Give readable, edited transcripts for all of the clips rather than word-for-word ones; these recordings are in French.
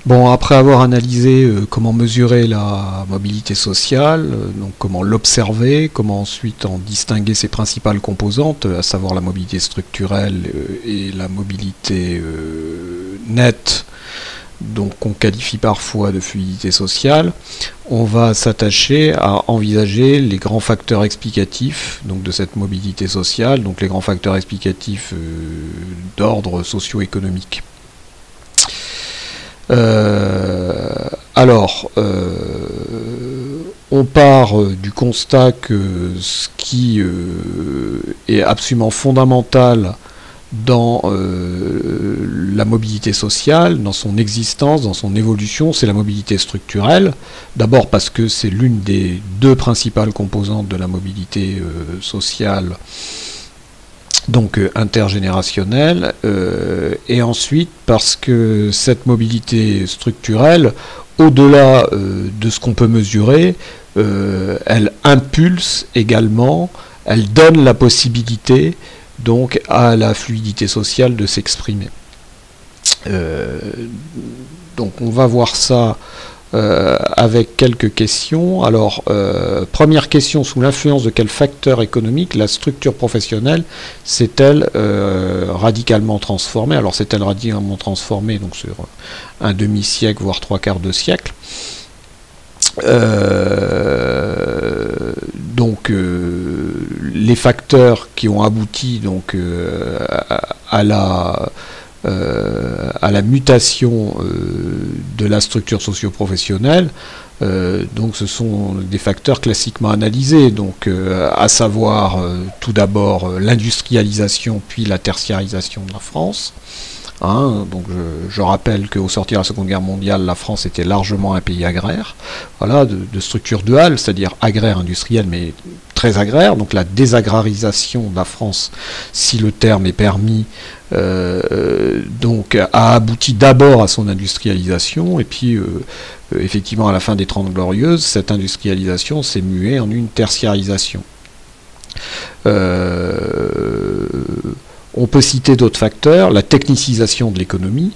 Bon, après avoir analysé comment mesurer la mobilité sociale, donc comment l'observer, comment ensuite en distinguer ses principales composantes, à savoir la mobilité structurelle et la mobilité nette, donc qu'on qualifie parfois de fluidité sociale, on va s'attacher à envisager les grands facteurs explicatifs donc de cette mobilité sociale, donc les grands facteurs explicatifs d'ordre socio-économique. On part du constat que ce qui est absolument fondamental dans la mobilité sociale, dans son existence, dans son évolution, c'est la mobilité structurelle. D'abord parce que c'est l'une des deux principales composantes de la mobilité sociale, donc intergénérationnelle, et ensuite parce que cette mobilité structurelle, au-delà de ce qu'on peut mesurer, elle impulse également, elle donne la possibilité donc à la fluidité sociale de s'exprimer. Donc on va voir ça avec quelques questions. Alors, première question, sous l'influence de quel facteur économique la structure professionnelle s'est-elle radicalement transformée? Alors, s'est-elle radicalement transformée donc sur un demi-siècle, voire trois quarts de siècle? Les facteurs qui ont abouti donc à la mutation de la structure socio-professionnelle, donc ce sont des facteurs classiquement analysés, donc à savoir tout d'abord l'industrialisation puis la tertiarisation de la France. Donc je rappelle qu'au sortir de la Seconde Guerre mondiale, la France était largement un pays agraire, voilà, de structure duale, c'est-à-dire agraire industrielle, mais très agraire. Donc la désagrarisation de la France, si le terme est permis, donc a abouti d'abord à son industrialisation, et puis effectivement à la fin des Trente Glorieuses, cette industrialisation s'est muée en une tertiarisation. On peut citer d'autres facteurs, la technicisation de l'économie.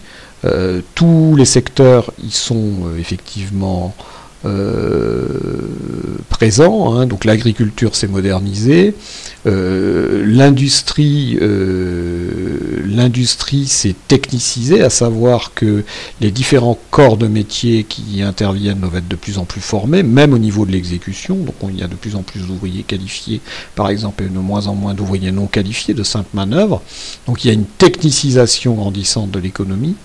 Tous les secteurs y sont effectivement présents, donc l'agriculture s'est modernisée, l'industrie s'est technicisée, à savoir que les différents corps de métier qui y interviennent doivent être de plus en plus formés, même au niveau de l'exécution. Donc il y a de plus en plus d'ouvriers qualifiés, par exemple, et de moins en moins d'ouvriers non qualifiés, de simples manœuvres. Donc il y a une technicisation grandissante de l'économie.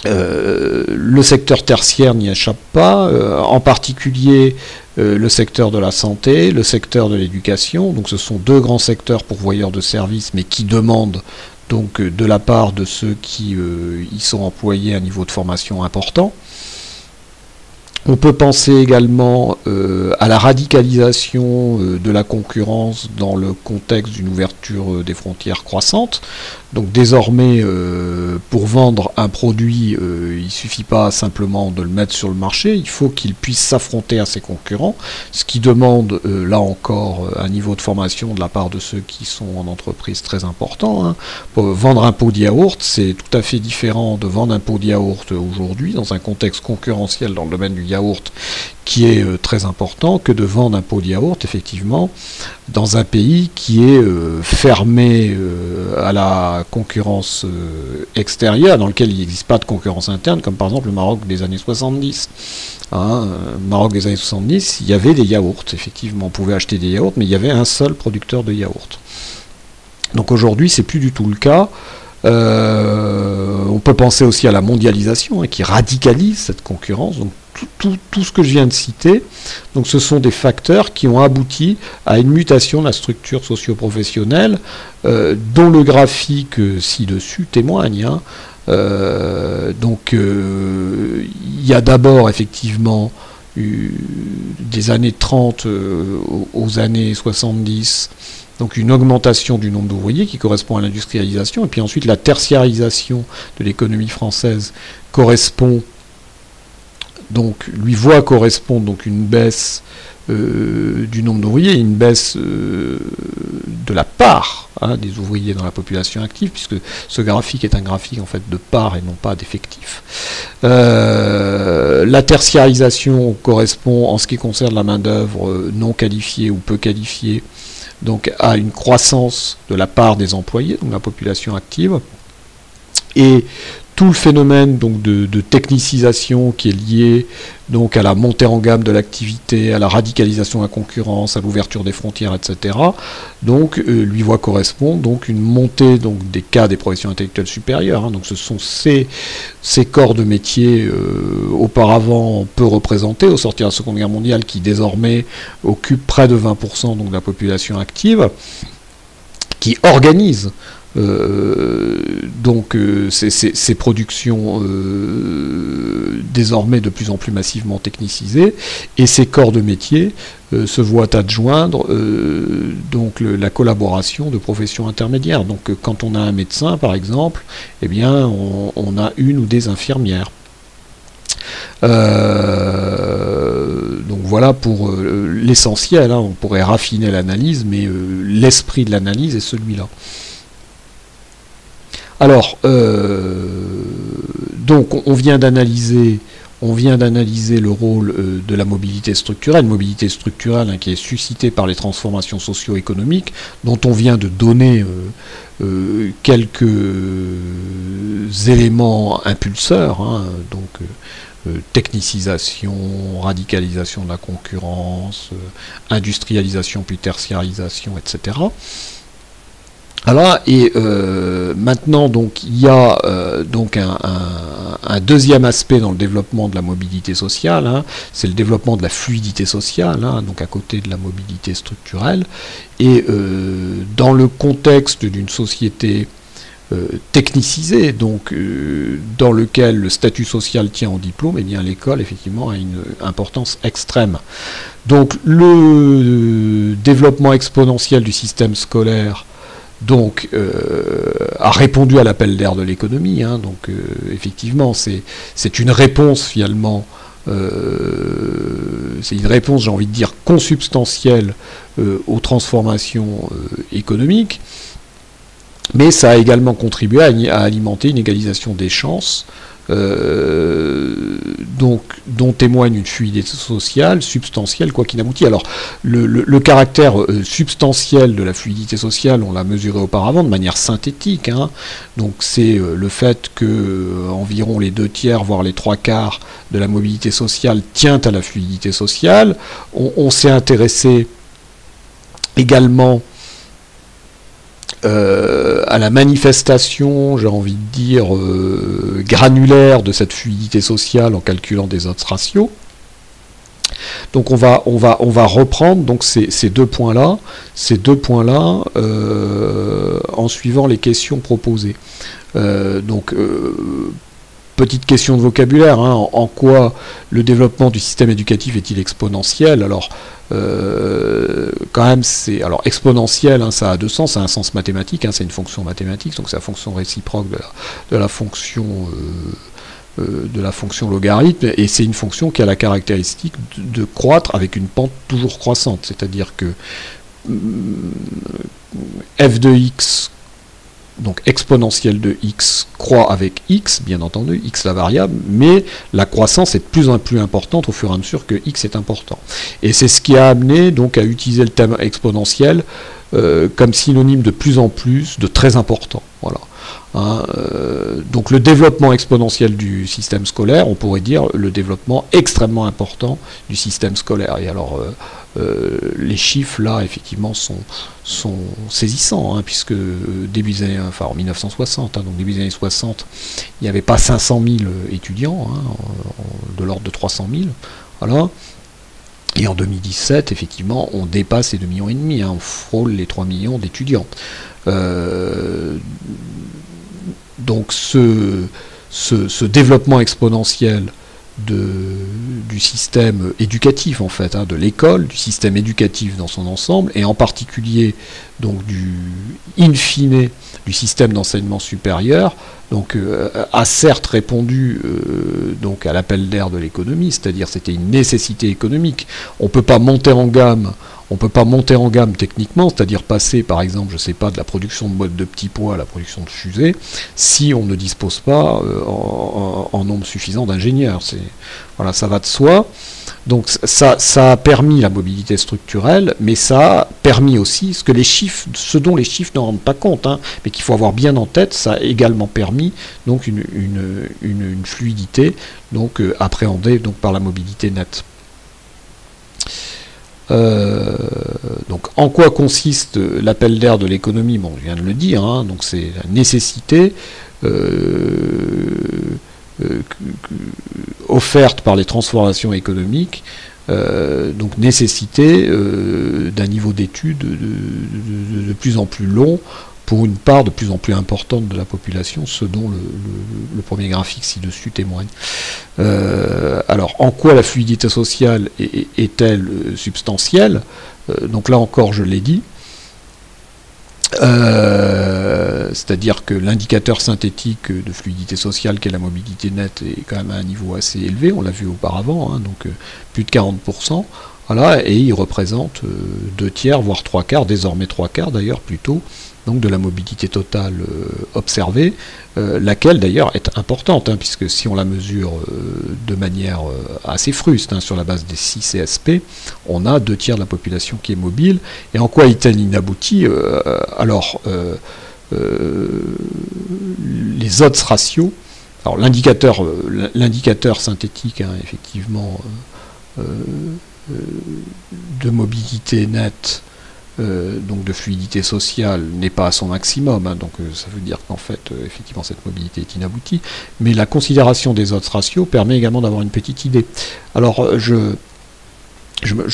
Le secteur tertiaire n'y échappe pas, en particulier le secteur de la santé, le secteur de l'éducation. Donc ce sont deux grands secteurs pourvoyeurs de services, mais qui demandent donc de la part de ceux qui y sont employés un niveau de formation important. On peut penser également à la radicalisation de la concurrence dans le contexte d'une ouverture des frontières croissante. Donc désormais, pour vendre un produit, il ne suffit pas simplement de le mettre sur le marché, il faut qu'il puisse s'affronter à ses concurrents, ce qui demande, là encore, un niveau de formation de la part de ceux qui sont en entreprise très important. Pour vendre un pot de yaourt, c'est tout à fait différent de vendre un pot de yaourt aujourd'hui, dans un contexte concurrentiel dans le domaine du yaourt, qui est très important, que de vendre un pot de yaourt, effectivement, dans un pays qui est fermé à la concurrence extérieure, dans lequel il n'existe pas de concurrence interne, comme par exemple le Maroc des années 70. Maroc des années 70, il y avait des yaourts, effectivement, on pouvait acheter des yaourts, mais il y avait un seul producteur de yaourts. Donc aujourd'hui, c'est plus du tout le cas. On peut penser aussi à la mondialisation, qui radicalise cette concurrence. Donc tout ce que je viens de citer, donc ce sont des facteurs qui ont abouti à une mutation de la structure socio-professionnelle, dont le graphique ci-dessus témoigne. Il y a d'abord effectivement des années 30 aux années 70, donc une augmentation du nombre d'ouvriers qui correspond à l'industrialisation, et puis ensuite la tertiarisation de l'économie française lui voit correspondre donc une baisse du nombre d'ouvriers, une baisse de la part des ouvriers dans la population active, puisque ce graphique est un graphique en fait de part et non pas d'effectif. La tertiarisation correspond, en ce qui concerne la main-d'œuvre non qualifiée ou peu qualifiée, donc à une croissance de la part des employés, donc la population active, et tout le phénomène donc de technicisation qui est lié donc à la montée en gamme de l'activité, à la radicalisation de la concurrence, à l'ouverture des frontières, etc. Donc lui voit correspondre donc une montée donc des cas des professions intellectuelles supérieures. Donc ce sont ces corps de métier auparavant peu représentés au sortir de la Seconde Guerre mondiale qui désormais occupent près de 20% donc de la population active, qui organisent donc ces productions désormais de plus en plus massivement technicisées, et ces corps de métier se voient adjoindre donc la collaboration de professions intermédiaires. Donc quand on a un médecin par exemple, eh bien on a une ou des infirmières. Donc voilà pour l'essentiel, on pourrait raffiner l'analyse, mais l'esprit de l'analyse est celui-là. Alors, donc on vient d'analyser le rôle de la mobilité structurelle qui est suscitée par les transformations socio-économiques, dont on vient de donner quelques éléments impulseurs, technicisation, radicalisation de la concurrence, industrialisation puis tertiarisation, etc. Alors, et maintenant, donc, il y a donc un deuxième aspect dans le développement de la mobilité sociale, c'est le développement de la fluidité sociale, donc à côté de la mobilité structurelle. Et dans le contexte d'une société technicisée, donc dans lequel le statut social tient au diplôme, eh bien l'école effectivement a une importance extrême. Donc le développement exponentiel du système scolaire donc a répondu à l'appel d'air de l'économie, donc effectivement c'est une réponse finalement, c'est une réponse, j'ai envie de dire, consubstantielle aux transformations économiques, mais ça a également contribué à alimenter une égalisation des chances, donc, dont témoigne une fluidité sociale substantielle, quoi qu'il n'aboutit. Alors, le caractère substantiel de la fluidité sociale, on l'a mesuré auparavant de manière synthétique. Donc, c'est le fait que environ les 2/3, voire les 3/4 de la mobilité sociale tient à la fluidité sociale. On s'est intéressé également à la manifestation, j'ai envie de dire, granulaire de cette fluidité sociale en calculant des odds ratios. Donc on va reprendre donc ces deux points-là, en suivant les questions proposées. Petite question de vocabulaire, en quoi le développement du système éducatif est-il exponentiel? Alors, quand même, alors exponentiel, ça a deux sens, ça a un sens mathématique, c'est une fonction mathématique, donc c'est la fonction réciproque de la fonction logarithme, et c'est une fonction qui a la caractéristique de croître avec une pente toujours croissante, c'est-à-dire que f de x, donc exponentielle de x, croît avec x, bien entendu, x la variable, mais la croissance est de plus en plus importante au fur et à mesure que x est important. Et c'est ce qui a amené donc à utiliser le terme exponentiel comme synonyme de plus en plus de très important. Voilà. Donc le développement exponentiel du système scolaire, on pourrait dire le développement extrêmement important du système scolaire. Et alors les chiffres là effectivement sont saisissants, puisque début des années, en 1960, donc début des années 60, il n'y avait pas 500 000 étudiants, de l'ordre de 300 000, voilà. Et en 2017, effectivement, on dépasse les 2,5 millions, on frôle les 3 millions d'étudiants. Donc ce développement exponentiel du système éducatif en fait, hein, de l'école, du système éducatif dans son ensemble, et en particulier donc du in fine du système d'enseignement supérieur, donc a certes répondu donc à l'appel d'air de l'économie, c'est-à-dire c'était une nécessité économique. On peut pas monter en gamme. On ne peut pas monter en gamme techniquement, c'est-à-dire passer, par exemple, je ne sais pas, de la production de boîtes de petits pois à la production de fusées, si on ne dispose pas en nombre suffisant d'ingénieurs. Voilà, ça va de soi. Donc ça a permis la mobilité structurelle, mais ça a permis aussi ce dont les chiffres ne rendent pas compte, hein, mais qu'il faut avoir bien en tête, ça a également permis donc une fluidité donc appréhendée donc par la mobilité nette. Donc en quoi consiste l'appel d'air de l'économie? Bon, je viens de le dire, hein, donc c'est la nécessité offerte par les transformations économiques, donc nécessité d'un niveau d'études de plus en plus long pour une part de plus en plus importante de la population, ce dont le premier graphique ci-dessus témoigne. Alors, en quoi la fluidité sociale est-elle substantielle? Donc là encore, je l'ai dit. C'est-à-dire que l'indicateur synthétique de fluidité sociale qu'est la mobilité nette est quand même à un niveau assez élevé, on l'a vu auparavant, hein, donc plus de 40%. Voilà, et il représente 2 tiers, voire 3 quarts, désormais 3 quarts d'ailleurs plutôt, donc de la mobilité totale observée, laquelle d'ailleurs est importante, hein, puisque si on la mesure de manière assez fruste, hein, sur la base des 6 CSP, on a 2 tiers de la population qui est mobile. Et en quoi est-elle inaboutie? Alors, les odds ratios, alors l'indicateur synthétique, hein, effectivement, de mobilité nette, donc de fluidité sociale, n'est pas à son maximum, hein, donc ça veut dire qu'en fait, effectivement, cette mobilité est inaboutie, mais la considération des odds ratios permet également d'avoir une petite idée. Alors, je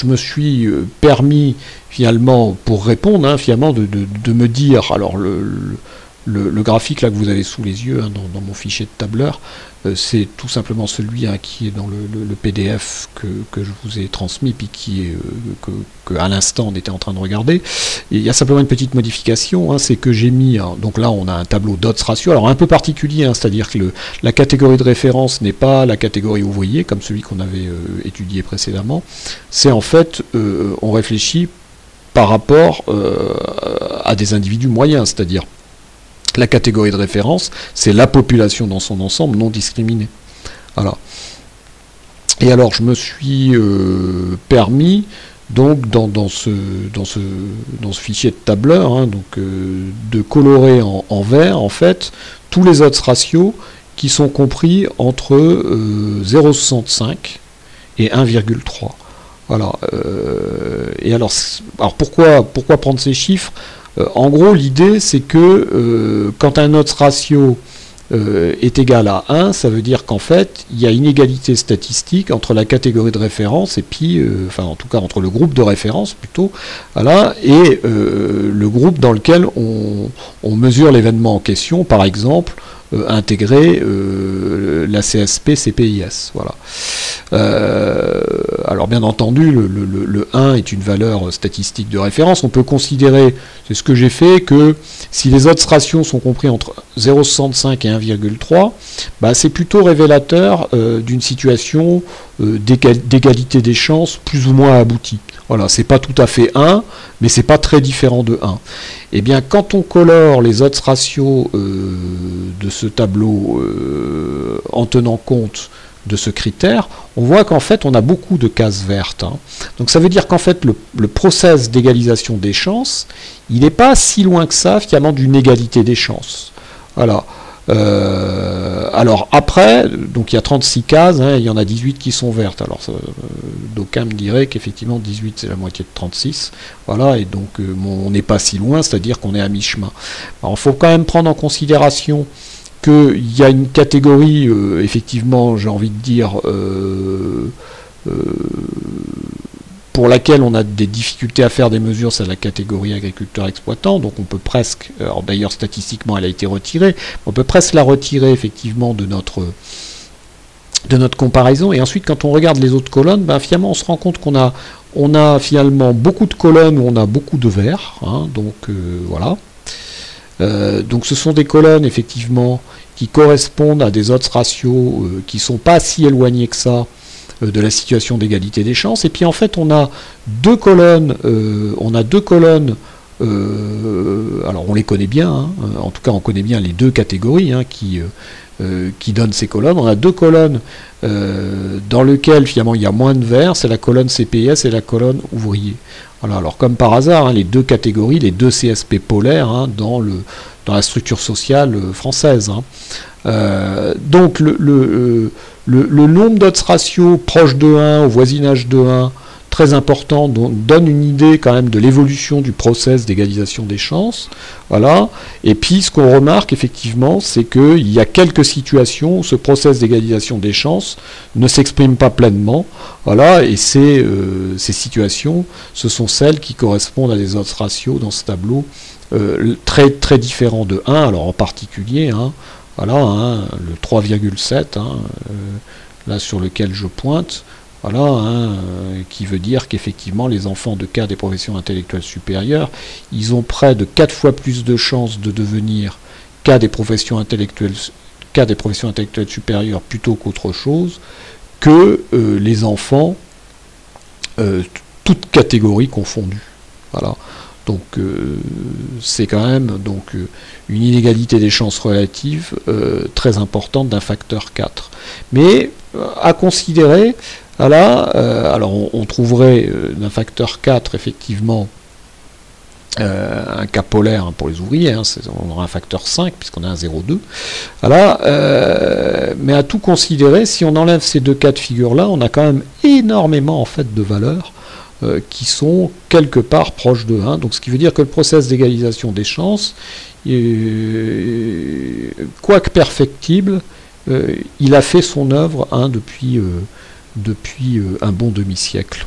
me suis permis, finalement, pour répondre, hein, finalement, de me dire, alors le graphique là que vous avez sous les yeux, hein, dans mon fichier de tableur, c'est tout simplement celui, hein, qui est dans le PDF que je vous ai transmis, puis qui est que à l'instant on était en train de regarder. Et il y a simplement une petite modification, hein, c'est que j'ai mis, hein, donc là on a un tableau d'odds ratio, alors un peu particulier, hein, c'est-à-dire que la catégorie de référence n'est pas la catégorie ouvrier, comme celui qu'on avait étudié précédemment. C'est en fait, on réfléchit par rapport à des individus moyens, c'est-à-dire la catégorie de référence, c'est la population dans son ensemble non discriminée. Voilà. Et alors, je me suis permis, donc, dans ce fichier de tableur, hein, donc, de colorer en vert, en fait, tous les odds ratios qui sont compris entre 0,65 et 1,3. Voilà. Et alors pourquoi prendre ces chiffres? En gros, l'idée, c'est que quand un odds ratio est égal à 1, ça veut dire qu'en fait, il y a inégalité statistique entre la catégorie de référence et puis, enfin, en tout cas, entre le groupe de référence, plutôt, voilà, et le groupe dans lequel on mesure l'événement en question, par exemple, intégrer la CSP CPIS. Voilà. Alors bien entendu, le 1 est une valeur statistique de référence. On peut considérer, c'est ce que j'ai fait, que si les odds ratios sont compris entre 0,65 et 1,3, bah, c'est plutôt révélateur d'une situation d'égalité des chances plus ou moins aboutie. Voilà, c'est pas tout à fait 1, mais c'est pas très différent de 1. Eh bien, quand on colore les odds ratios de ce tableau en tenant compte de ce critère, on voit qu'en fait, on a beaucoup de cases vertes, hein. Donc ça veut dire qu'en fait, le process d'égalisation des chances, il n'est pas si loin que ça, finalement, d'une égalité des chances. Voilà. Alors après, donc il y a 36 cases, hein, il y en a 18 qui sont vertes. Alors d'aucuns me diraient qu'effectivement 18 c'est la moitié de 36. Voilà, et donc on n'est pas si loin, c'est-à-dire qu'on est à mi-chemin. Alors il faut quand même prendre en considération qu'il y a une catégorie, effectivement, j'ai envie de dire, pour laquelle on a des difficultés à faire des mesures, c'est la catégorie agriculteur-exploitant, donc on peut presque, alors d'ailleurs statistiquement elle a été retirée, on peut presque la retirer effectivement de de notre comparaison. Et ensuite, quand on regarde les autres colonnes, ben, finalement, on se rend compte qu'on a, finalement beaucoup de colonnes où on a beaucoup de vert. Hein, donc, voilà. Donc, ce sont des colonnes, effectivement, qui correspondent à des odds ratios qui ne sont pas si éloignés que ça de la situation d'égalité des chances. Et puis, en fait, on a deux colonnes, alors on les connaît bien, hein, en tout cas on connaît bien les deux catégories hein, qui donnent ces colonnes. On a deux colonnes dans lesquelles finalement il y a moins de vert, c'est la colonne CPS et la colonne ouvrier. Voilà, alors comme par hasard, hein, les deux catégories, les deux CSP polaires hein, dans la structure sociale française. Hein. Donc le nombre d'odds ratio proche de 1 au voisinage de 1, très important, donne une idée quand même de l'évolution du process d'égalisation des chances. Voilà. Et puis ce qu'on remarque effectivement, c'est qu'il y a quelques situations où ce process d'égalisation des chances ne s'exprime pas pleinement. Voilà. Et ces situations, ce sont celles qui correspondent à des odds ratios dans ce tableau très, très différents de 1. Alors en particulier, hein, voilà, hein, le 3,7, hein, là sur lequel je pointe. Voilà, hein, qui veut dire qu'effectivement les enfants de cas des professions intellectuelles supérieures, ils ont près de 4 fois plus de chances de devenir cas des professions intellectuelles supérieures plutôt qu'autre chose que les enfants toutes catégories confondues. Voilà. Donc c'est quand même une inégalité des chances relatives très importante d'un facteur 4. Mais à considérer, voilà, alors on trouverait d'un facteur 4 effectivement un cas polaire hein, pour les ouvriers, hein, on aura un facteur 5 puisqu'on a un 0,2. Voilà, mais à tout considérer, si on enlève ces deux cas de figure-là, on a quand même énormément en fait de valeurs qui sont quelque part proches de 1. Donc ce qui veut dire que le process d'égalisation des chances, quoique perfectible, il a fait son œuvre hein, depuis un bon demi-siècle.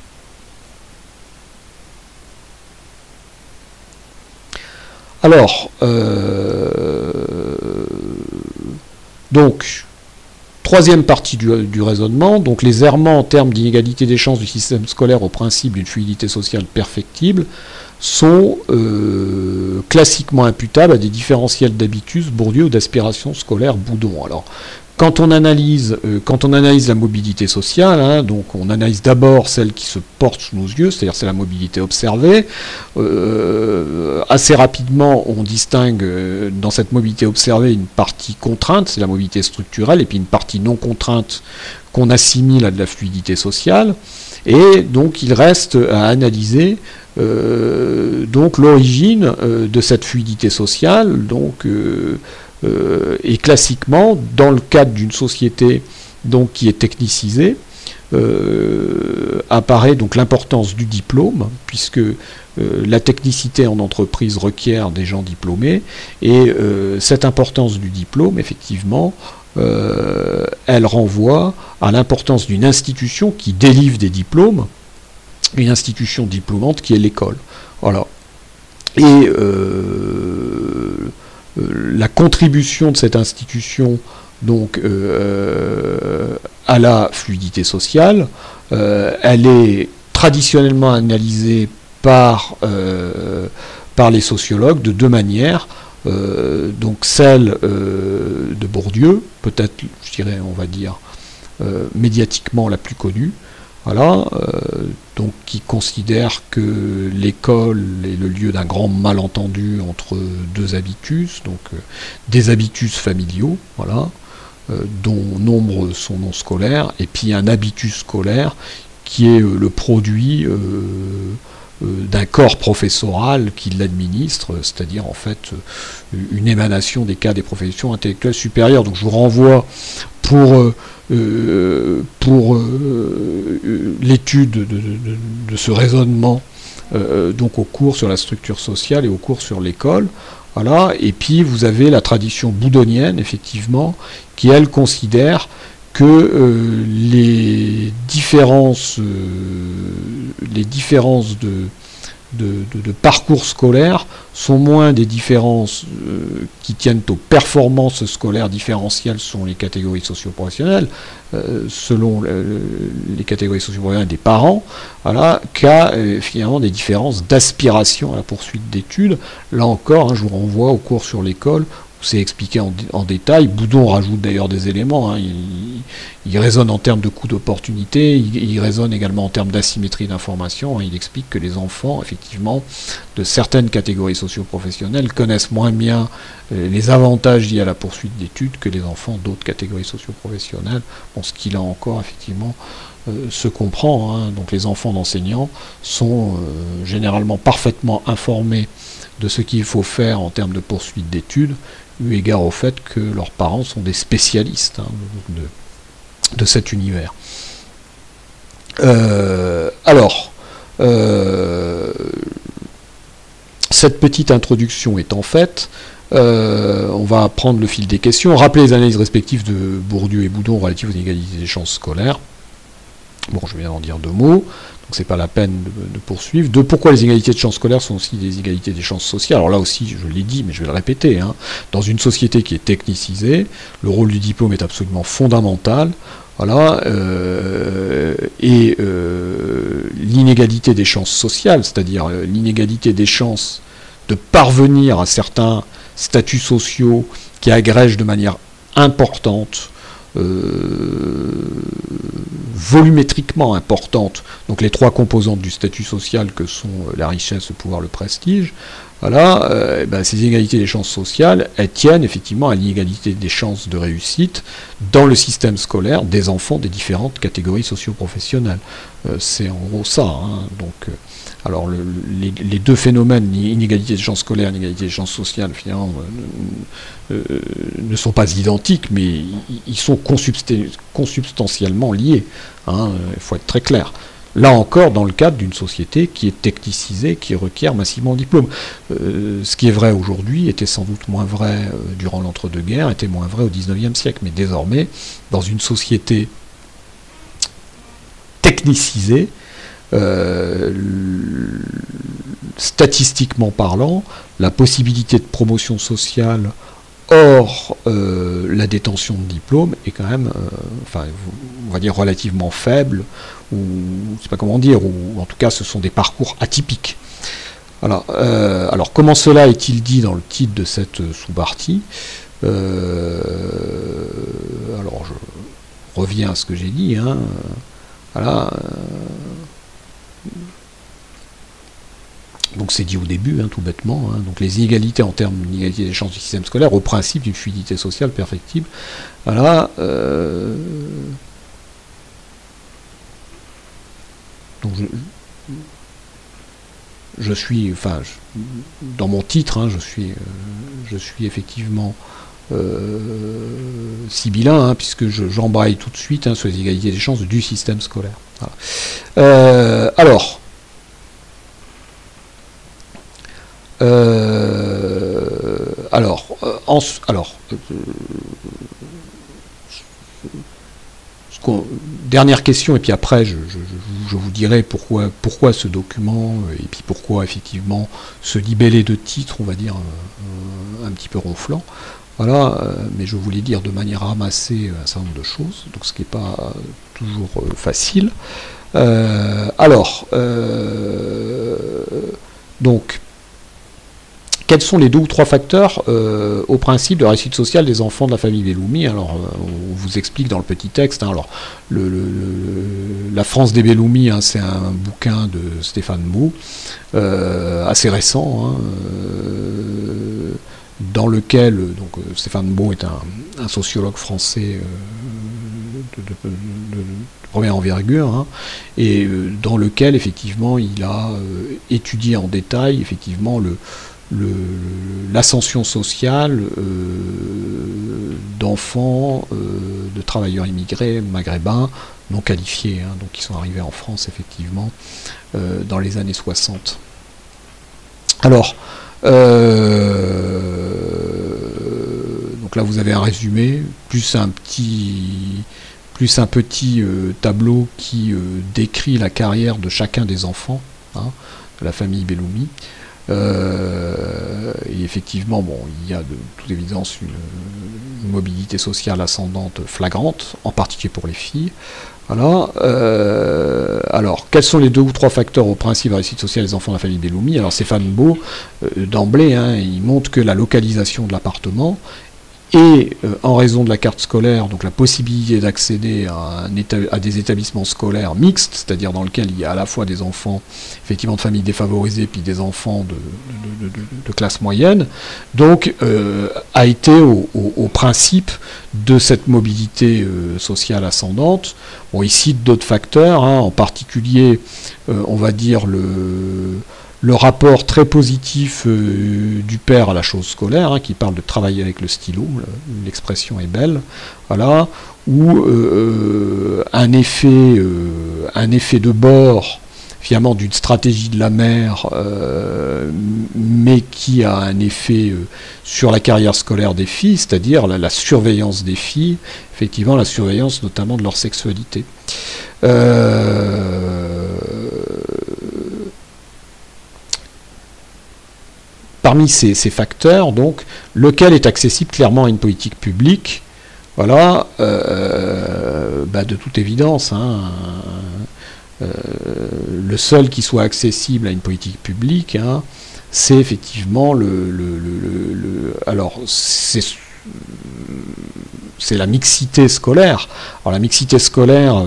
Alors, donc, troisième partie du raisonnement, donc les errements en termes d'inégalité des chances du système scolaire au principe d'une fluidité sociale perfectible sont classiquement imputables à des différentiels d'habitus Bourdieu ou d'aspiration scolaire Boudon. Alors, quand on analyse la mobilité sociale, hein, donc on analyse d'abord celle qui se porte sous nos yeux, c'est-à-dire c'est la mobilité observée. Assez rapidement, on distingue dans cette mobilité observée une partie contrainte, c'est la mobilité structurelle, et puis une partie non contrainte qu'on assimile à de la fluidité sociale. Et donc il reste à analyser donc l'origine de cette fluidité sociale, donc et classiquement, dans le cadre d'une société donc, qui est technicisée, apparaît donc l'importance du diplôme, puisque la technicité en entreprise requiert des gens diplômés, et cette importance du diplôme, effectivement, elle renvoie à l'importance d'une institution qui délivre des diplômes, une institution diplômante qui est l'école. Voilà. Et la contribution de cette institution donc à la fluidité sociale, elle est traditionnellement analysée par les sociologues de deux manières. Donc celle de Bourdieu, peut-être, je dirais, on va dire, médiatiquement la plus connue, voilà, donc qui considère que l'école est le lieu d'un grand malentendu entre deux habitus, donc des habitus familiaux, voilà, dont nombre sont non scolaires, et puis un habitus scolaire qui est le produit d'un corps professoral qui l'administre, c'est-à-dire en fait une émanation des cas des professions intellectuelles supérieures. Donc je vous renvoie pour l'étude de ce raisonnement donc au cours sur la structure sociale et au cours sur l'école. Voilà. Et puis vous avez la tradition boudonienne, effectivement, qui elle considère que les différences de parcours scolaires sont moins des différences qui tiennent aux performances scolaires différentielles selon les catégories socio-professionnelles, selon les catégories socio-professionnelles des parents, voilà, qu'à finalement des différences d'aspiration à la poursuite d'études. Là encore, je vous renvoie au cours sur l'école, où c'est expliqué en détail. Boudon rajoute d'ailleurs des éléments, il raisonne en termes de coût d'opportunité, il raisonne également en termes d'asymétrie d'information, il explique que les enfants, effectivement, de certaines catégories socio-professionnelles connaissent moins bien les avantages liés à la poursuite d'études que les enfants d'autres catégories socio-professionnelles, ce qui là encore, effectivement, se comprend. Donc les enfants d'enseignants sont généralement parfaitement informés de ce qu'il faut faire en termes de poursuite d'études, eu égard au fait que leurs parents sont des spécialistes de cet univers. Cette petite introduction étant faite, on va prendre le fil des questions, rappeler les analyses respectives de Bourdieu et Boudon relatives aux inégalités des chances scolaires. Bon, je viens d'en dire 2 mots, donc c'est pas la peine de poursuivre. Pourquoi les inégalités de chances scolaires sont aussi des inégalités des chances sociales. Alors là aussi, je l'ai dit, mais je vais le répéter. Dans une société qui est technicisée, le rôle du diplôme est absolument fondamental. Voilà, l'inégalité des chances sociales, c'est-à-dire l'inégalité des chances de parvenir à certains statuts sociaux qui agrègent de manière importante, volumétriquement importante, donc les 3 composantes du statut social que sont la richesse, le pouvoir, le prestige, voilà, ces inégalités des chances sociales, elles tiennent effectivement à l'inégalité des chances de réussite dans le système scolaire des enfants des différentes catégories socio-professionnelles. C'est en gros ça. Alors les 2 phénomènes, inégalité des chances scolaires, inégalité des chances sociales, finalement, ne sont pas identiques, mais ils sont consubstantiellement liés. Il faut être très clair. Là encore, dans le cadre d'une société qui est technicisée, qui requiert massivement le diplôme. Ce qui est vrai aujourd'hui était sans doute moins vrai durant l'entre-deux-guerres, était moins vrai au XIXe siècle. Mais désormais, dans une société technicisée, statistiquement parlant, la possibilité de promotion sociale hors la détention de diplôme est quand même, on va dire relativement faible, ou je ne sais pas comment dire, ou en tout cas ce sont des parcours atypiques. Alors comment cela est-il dit dans le titre de cette sous-partie? Alors je reviens à ce que j'ai dit, voilà. Donc c'est dit au début, tout bêtement. Donc les inégalités en termes d'inégalité des chances du système scolaire, au principe d'une fluidité sociale perfectible. Voilà. Donc je suis, dans mon titre, je suis effectivement sibyllin, puisque j'embraye tout de suite sur les inégalités des chances du système scolaire. Voilà. Dernière question, et puis après je vous dirai pourquoi ce document, et puis pourquoi effectivement ce libellé de titre, on va dire, un petit peu ronflant. Voilà, mais je voulais dire de manière ramassée un certain nombre de choses, donc ce qui n'est pas toujours facile. Donc, quels sont les 2 ou 3 facteurs au principe de la réussite sociale des enfants de la famille Belloumi? Alors, on vous explique dans le petit texte. Alors, La France des Belloumi, c'est un bouquin de Stéphane Moe, assez récent, dans lequel Stéphane Moe est un sociologue français de première envergure, et dans lequel effectivement il a étudié en détail effectivement l'ascension sociale d'enfants de travailleurs immigrés maghrébins non qualifiés, donc qui sont arrivés en France effectivement dans les années 60. Alors, donc là vous avez un résumé, plus un petit tableau qui décrit la carrière de chacun des enfants, la famille Belloumi. Et effectivement, bon, il y a de toute évidence une mobilité sociale ascendante flagrante, en particulier pour les filles. Voilà. Alors, quels sont les 2 ou 3 facteurs au principe de la réussite sociale des enfants de la famille Belloumi? Alors, Stéphane Beau, d'emblée, hein, il montre que la localisation de l'appartement et en raison de la carte scolaire, donc la possibilité d'accéder à des établissements scolaires mixtes, c'est-à-dire dans lesquels il y a à la fois des enfants effectivement de familles défavorisées puis des enfants de classe moyenne, donc a été au principe de cette mobilité sociale ascendante. Bon, ici d'autres facteurs, hein, en particulier on va dire le rapport très positif du père à la chose scolaire, hein, qui parle de travailler avec le stylo, l'expression est belle, voilà, ou un effet de bord, finalement, d'une stratégie de la mère, mais qui a un effet sur la carrière scolaire des filles, c'est-à-dire la surveillance des filles, effectivement la surveillance notamment de leur sexualité. Parmi ces facteurs, donc, lequel est accessible clairement à une politique publique? Voilà, de toute évidence, hein, le seul qui soit accessible à une politique publique, hein, c'est effectivement alors, c'est la mixité scolaire. Alors la mixité scolaire,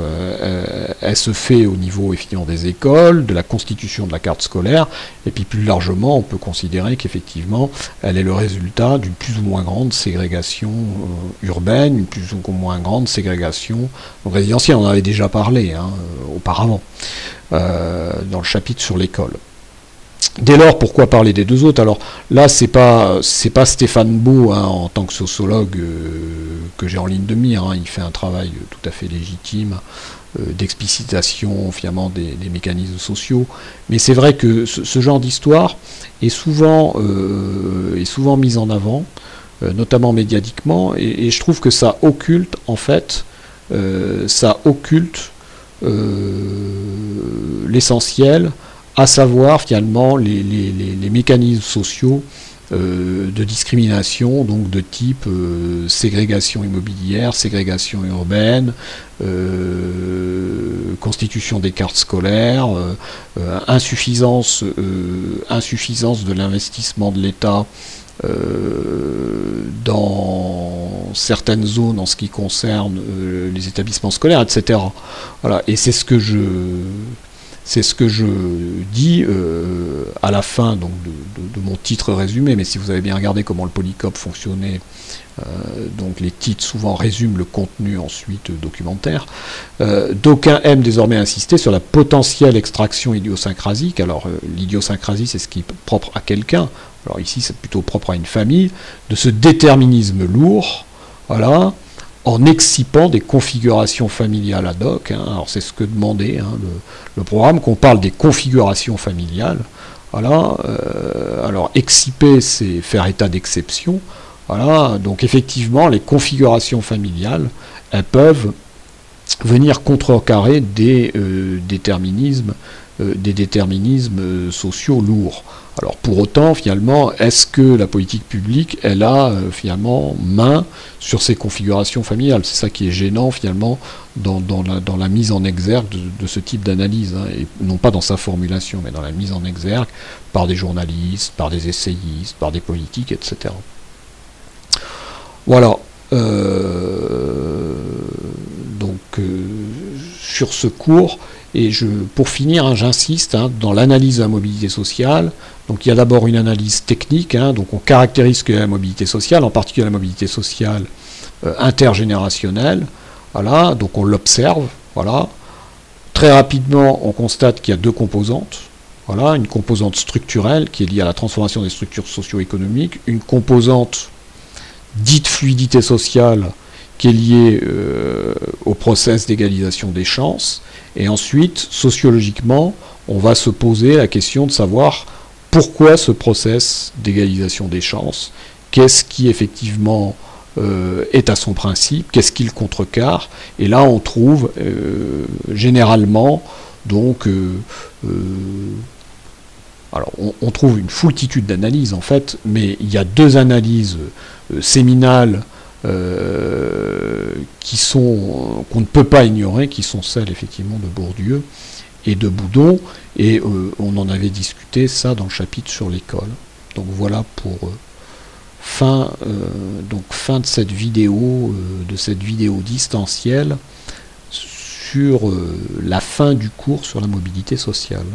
elle se fait au niveau effectivement des écoles, de la constitution de la carte scolaire, et puis plus largement, on peut considérer qu'effectivement, elle est le résultat d'une plus ou moins grande ségrégation urbaine, une plus ou moins grande ségrégation résidentielle. On en avait déjà parlé hein, auparavant, dans le chapitre sur l'école. Dès lors, pourquoi parler des 2 autres? Alors là, c'est pas Stéphane Beau hein, en tant que sociologue que j'ai en ligne de mire. Hein, il fait un travail tout à fait légitime d'explicitation finalement des mécanismes sociaux. Mais c'est vrai que ce genre d'histoire est souvent mise en avant, notamment médiatiquement, et je trouve que ça occulte en fait, l'essentiel, à savoir finalement les mécanismes sociaux de discrimination, donc de type ségrégation immobilière, ségrégation urbaine, constitution des cartes scolaires, insuffisance de l'investissement de l'État dans certaines zones en ce qui concerne les établissements scolaires, etc. Voilà. Et c'est ce que je dis à la fin donc, de mon titre résumé, mais si vous avez bien regardé comment le Polycope fonctionnait, donc les titres souvent résument le contenu ensuite documentaire. D'aucuns aiment désormais insister sur la potentielle extraction idiosyncrasique. Alors l'idiosyncrasie, c'est ce qui est propre à quelqu'un. Alors ici, c'est plutôt propre à une famille, de ce déterminisme lourd, voilà, en excipant des configurations familiales ad hoc. Hein. Alors c'est ce que demandait hein, le programme, qu'on parle des configurations familiales. Voilà. Alors exciper, c'est faire état d'exception. Voilà. Donc effectivement, les configurations familiales, elles peuvent venir contrecarrer des déterminismes sociaux lourds. Alors pour autant, finalement, est-ce que la politique publique, elle a finalement main sur ces configurations familiales? C'est ça qui est gênant finalement dans la mise en exergue de ce type d'analyse, hein, et non pas dans sa formulation, mais dans la mise en exergue par des journalistes, par des essayistes, par des politiques, etc. Voilà. Sur ce cours, et pour finir, hein, j'insiste hein, dans l'analyse de la mobilité sociale. Donc il y a d'abord une analyse technique, hein, donc on caractérise ce qu'est la mobilité sociale, en particulier la mobilité sociale intergénérationnelle. Voilà, donc on l'observe. Voilà. Très rapidement, on constate qu'il y a 2 composantes. Voilà, une composante structurelle qui est liée à la transformation des structures socio-économiques, une composante dite fluidité sociale qui est liée au process d'égalisation des chances. Et ensuite, sociologiquement, on va se poser la question de savoir pourquoi ce process d'égalisation des chances, qu'est-ce qui effectivement est à son principe, qu'est-ce qui le contrecarre. Et là, on trouve généralement donc Alors, on trouve une foultitude d'analyses, en fait, mais il y a deux analyses séminales qu'on ne peut pas ignorer, qui sont celles, effectivement, de Bourdieu et de Boudon, et on en avait discuté ça dans le chapitre sur l'école. Donc voilà pour fin de cette vidéo distancielle sur la fin du cours sur la mobilité sociale.